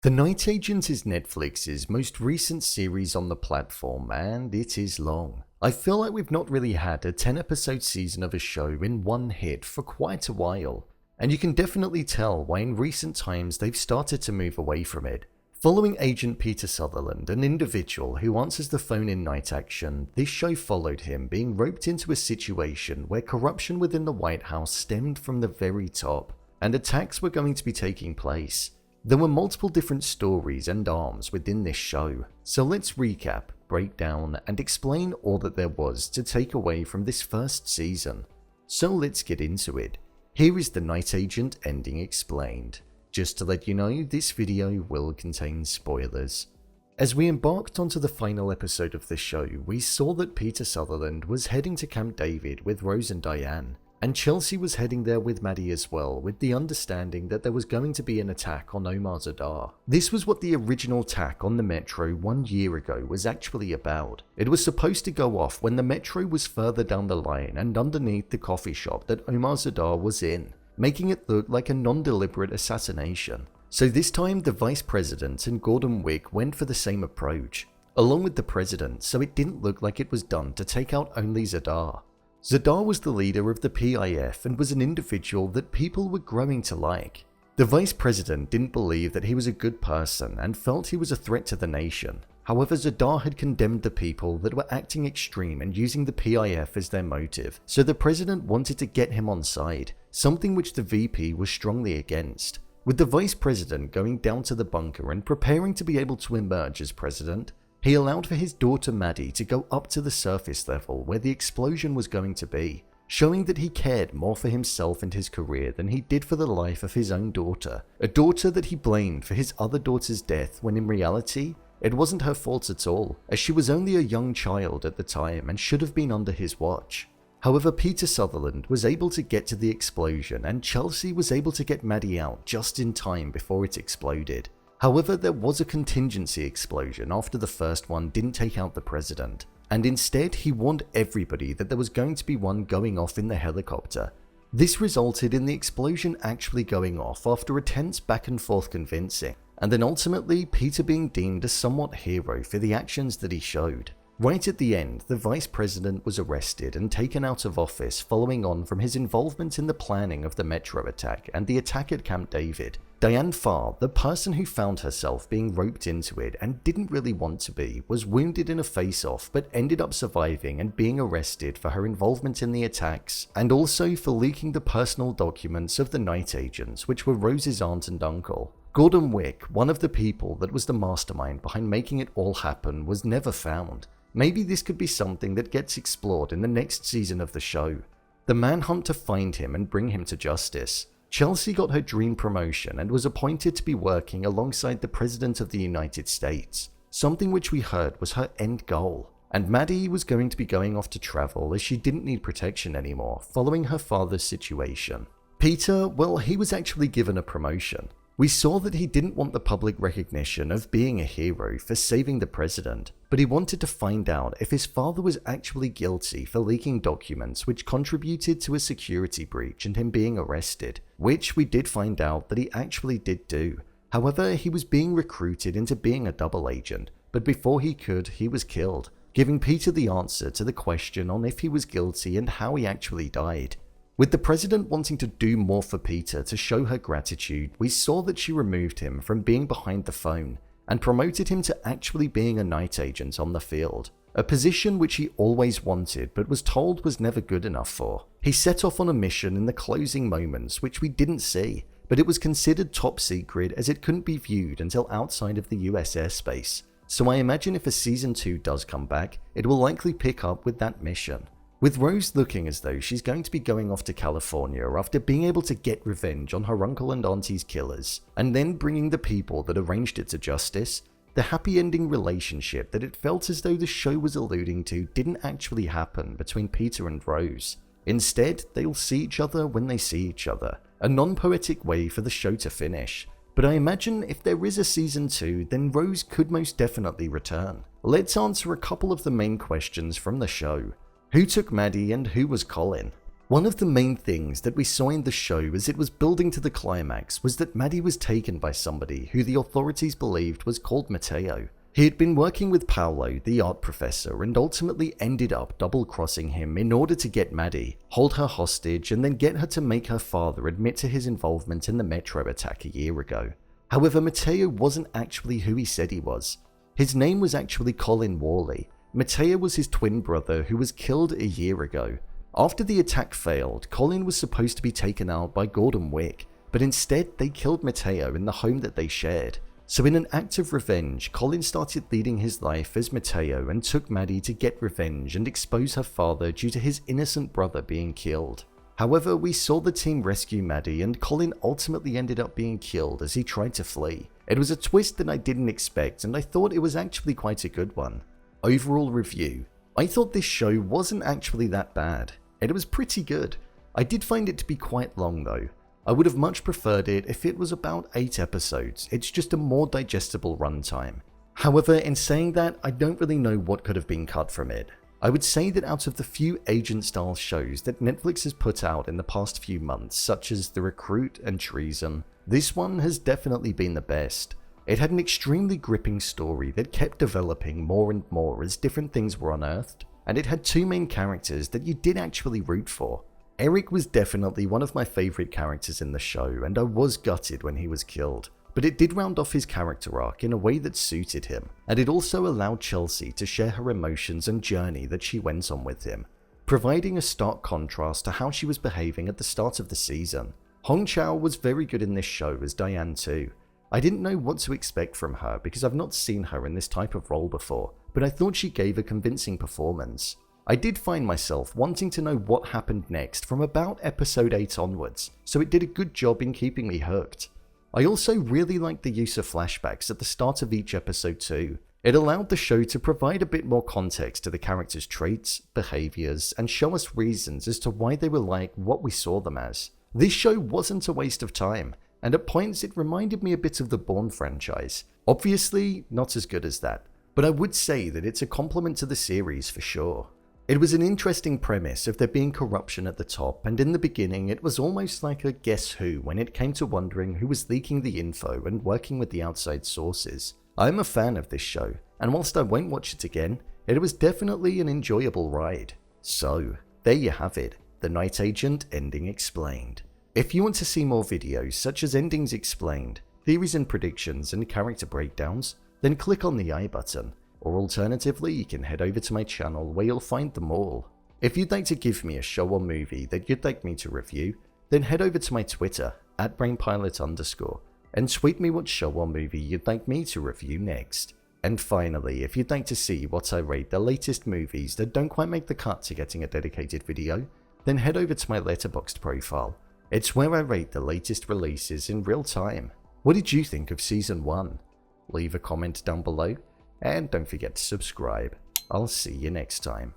The Night Agent is Netflix's most recent series on the platform, and it is long. I feel like we've not really had a 10-episode season of a show in one hit for quite a while, and you can definitely tell why in recent times they've started to move away from it. Following Agent Peter Sutherland, an individual who answers the phone in night action, this show followed him being roped into a situation where corruption within the White House stemmed from the very top, and attacks were going to be taking place. There were multiple different stories and arms within this show, so let's recap, break down, and explain all that there was to take away from this first season. So let's get into it. Here is the Night Agent ending explained. Just to let you know, this video will contain spoilers. As we embarked onto the final episode of the show, we saw that Peter Sutherland was heading to Camp David with Rose and Dianne, and Chelsea was heading there with Maddie as well, with the understanding that there was going to be an attack on Omar Zadar. This was what the original attack on the metro 1 year ago was actually about. It was supposed to go off when the metro was further down the line and underneath the coffee shop that Omar Zadar was in, making it look like a non-deliberate assassination. So this time the Vice President and Gordon Wick went for the same approach, along with the President, so it didn't look like it was done to take out only Zadar. Zadar was the leader of the PIF and was an individual that people were growing to like. The Vice President didn't believe that he was a good person and felt he was a threat to the nation. However, Zadar had condemned the people that were acting extreme and using the PIF as their motive, so the President wanted to get him on side, something which the VP was strongly against. With the Vice President going down to the bunker and preparing to be able to emerge as President, he allowed for his daughter Maddie to go up to the surface level where the explosion was going to be, showing that he cared more for himself and his career than he did for the life of his own daughter, a daughter that he blamed for his other daughter's death when in reality, it wasn't her fault at all, as she was only a young child at the time and should have been under his watch. However, Peter Sutherland was able to get to the explosion and Chelsea was able to get Maddie out just in time before it exploded. However, there was a contingency explosion after the first one didn't take out the President, and instead he warned everybody that there was going to be one going off in the helicopter. This resulted in the explosion actually going off after a tense back and forth convincing, and then ultimately Peter being deemed a somewhat hero for the actions that he showed. Right at the end, the Vice President was arrested and taken out of office following on from his involvement in the planning of the Metro attack and the attack at Camp David. Dianne Farr, the person who found herself being roped into it and didn't really want to be, was wounded in a face-off but ended up surviving and being arrested for her involvement in the attacks, and also for leaking the personal documents of the Night Agents, which were Rose's aunt and uncle. Gordon Wick, one of the people that was the mastermind behind making it all happen, was never found. Maybe this could be something that gets explored in the next season of the show. The manhunt to find him and bring him to justice. Chelsea got her dream promotion and was appointed to be working alongside the President of the United States, something which we heard was her end goal. And Maddie was going to be going off to travel as she didn't need protection anymore following her father's situation. Peter, well, he was actually given a promotion. We saw that he didn't want the public recognition of being a hero for saving the President, but he wanted to find out if his father was actually guilty for leaking documents which contributed to a security breach and him being arrested, which we did find out that he actually did do. However, he was being recruited into being a double agent, but before he could, he was killed, giving Peter the answer to the question on if he was guilty and how he actually died. With the President wanting to do more for Peter to show her gratitude, we saw that she removed him from being behind the phone and promoted him to actually being a night agent on the field, a position which he always wanted but was told was never good enough for. He set off on a mission in the closing moments which we didn't see, but it was considered top secret as it couldn't be viewed until outside of the US airspace. So I imagine if a season 2 does come back, it will likely pick up with that mission. With Rose looking as though she's going to be going off to California after being able to get revenge on her uncle and auntie's killers, and then bringing the people that arranged it to justice, the happy ending relationship that it felt as though the show was alluding to didn't actually happen between Peter and Rose. Instead, they'll see each other when they see each other, a non-poetic way for the show to finish. But I imagine if there is a season 2, then Rose could most definitely return. Let's answer a couple of the main questions from the show. Who took Maddie and who was Colin? One of the main things that we saw in the show as it was building to the climax was that Maddie was taken by somebody who the authorities believed was called Matteo. He had been working with Paolo, the art professor, and ultimately ended up double-crossing him in order to get Maddie, hold her hostage, and then get her to make her father admit to his involvement in the metro attack a year ago. However, Matteo wasn't actually who he said he was. His name was actually Colin Worley. Matteo was his twin brother who was killed a year ago. After the attack failed, Colin was supposed to be taken out by Gordon Wick, but instead they killed Matteo in the home that they shared. So in an act of revenge, Colin started leading his life as Matteo and took Maddie to get revenge and expose her father due to his innocent brother being killed. However, we saw the team rescue Maddie and Colin ultimately ended up being killed as he tried to flee. It was a twist that I didn't expect and I thought it was actually quite a good one. Overall review. I thought this show wasn't actually that bad. It was pretty good. I did find it to be quite long though. I would have much preferred it if it was about 8 episodes, it's just a more digestible runtime. However, in saying that, I don't really know what could have been cut from it. I would say that out of the few agent-style shows that Netflix has put out in the past few months, such as The Recruit and Treason, this one has definitely been the best. It had an extremely gripping story that kept developing more and more as different things were unearthed, and it had 2 main characters that you did actually root for. Erik was definitely one of my favourite characters in the show, and I was gutted when he was killed, but it did round off his character arc in a way that suited him, and it also allowed Chelsea to share her emotions and journey that she went on with him, providing a stark contrast to how she was behaving at the start of the season. Hong Chau was very good in this show as Dianne too. I didn't know what to expect from her because I've not seen her in this type of role before, but I thought she gave a convincing performance. I did find myself wanting to know what happened next from about episode 8 onwards, so it did a good job in keeping me hooked. I also really liked the use of flashbacks at the start of each episode too. It allowed the show to provide a bit more context to the characters' traits, behaviours, and show us reasons as to why they were like what we saw them as. This show wasn't a waste of time, and at points it reminded me a bit of the Bourne franchise. Obviously, not as good as that, but I would say that it's a compliment to the series for sure. It was an interesting premise of there being corruption at the top, and in the beginning it was almost like a guess who when it came to wondering who was leaking the info and working with the outside sources. I'm a fan of this show, and whilst I won't watch it again, it was definitely an enjoyable ride. So, there you have it, The Night Agent Ending Explained. If you want to see more videos such as Endings Explained, theories and predictions, and character breakdowns, then click on the I button. Or alternatively, you can head over to my channel where you'll find them all. If you'd like to give me a show or movie that you'd like me to review, then head over to my Twitter, @brainpilot_, and tweet me what show or movie you'd like me to review next. And finally, if you'd like to see what I rate the latest movies that don't quite make the cut to getting a dedicated video, then head over to my Letterboxd profile. It's where I rate the latest releases in real time. What did you think of Season 1? Leave a comment down below. And don't forget to subscribe. I'll see you next time.